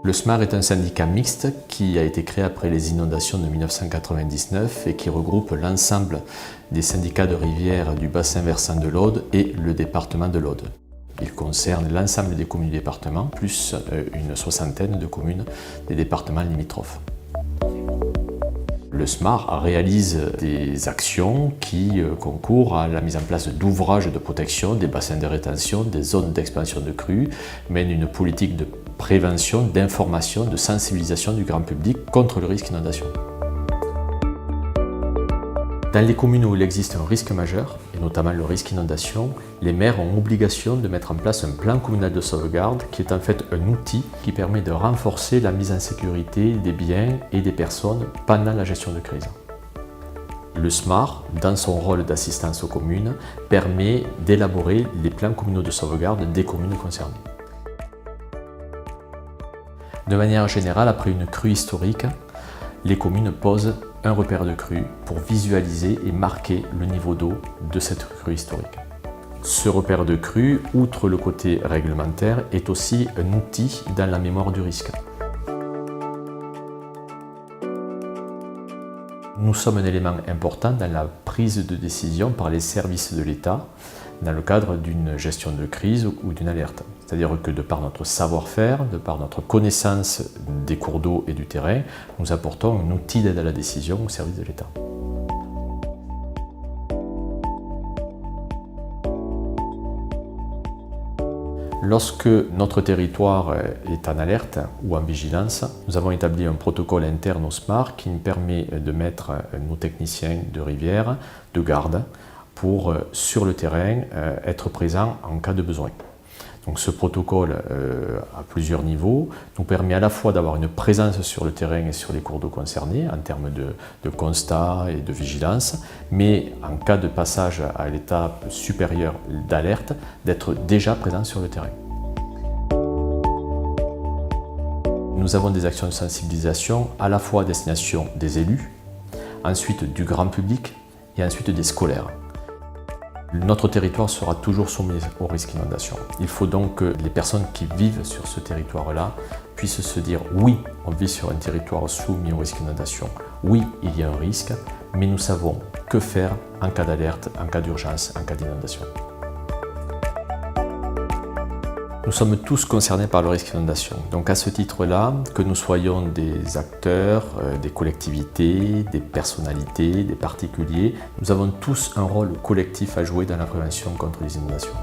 Le SMAR est un syndicat mixte qui a été créé après les inondations de 1999 et qui regroupe l'ensemble des syndicats de rivières du bassin versant de l'Aude et le département de l'Aude. Il concerne l'ensemble des communes du département, plus une soixantaine de communes des départements limitrophes. Le SMAR réalise des actions qui concourent à la mise en place d'ouvrages de protection des bassins de rétention, des zones d'expansion de crues, mène une politique de prévention, d'information, de sensibilisation du grand public contre le risque d'inondation. Dans les communes où il existe un risque majeur, et notamment le risque inondation, les maires ont obligation de mettre en place un plan communal de sauvegarde qui est en fait un outil qui permet de renforcer la mise en sécurité des biens et des personnes pendant la gestion de crise. Le SMAR, dans son rôle d'assistance aux communes, permet d'élaborer les plans communaux de sauvegarde des communes concernées. De manière générale, après une crue historique, les communes posent un repère de crue pour visualiser et marquer le niveau d'eau de cette crue historique. Ce repère de crue, outre le côté réglementaire, est aussi un outil dans la mémoire du risque. Nous sommes un élément important dans la prise de décision par les services de l'État dans le cadre d'une gestion de crise ou d'une alerte. C'est-à-dire que de par notre savoir-faire, de par notre connaissance des cours d'eau et du terrain, nous apportons un outil d'aide à la décision au service de l'État. Lorsque notre territoire est en alerte ou en vigilance, nous avons établi un protocole interne au SMAR qui nous permet de mettre nos techniciens de rivière, de garde, pour, sur le terrain, être présents en cas de besoin. Donc ce protocole à plusieurs niveaux nous permet à la fois d'avoir une présence sur le terrain et sur les cours d'eau concernés en termes de constat et de vigilance, mais en cas de passage à l'étape supérieure d'alerte, d'être déjà présent sur le terrain. Nous avons des actions de sensibilisation à la fois à destination des élus, ensuite du grand public et ensuite des scolaires. Notre territoire sera toujours soumis au risque d'inondation. Il faut donc que les personnes qui vivent sur ce territoire-là puissent se dire « oui, on vit sur un territoire soumis au risque d'inondation, oui, il y a un risque, mais nous savons que faire en cas d'alerte, en cas d'urgence, en cas d'inondation ». Nous sommes tous concernés par le risque d'inondation. Donc à ce titre-là, que nous soyons des acteurs, des collectivités, des personnalités, des particuliers, nous avons tous un rôle collectif à jouer dans la prévention contre les inondations.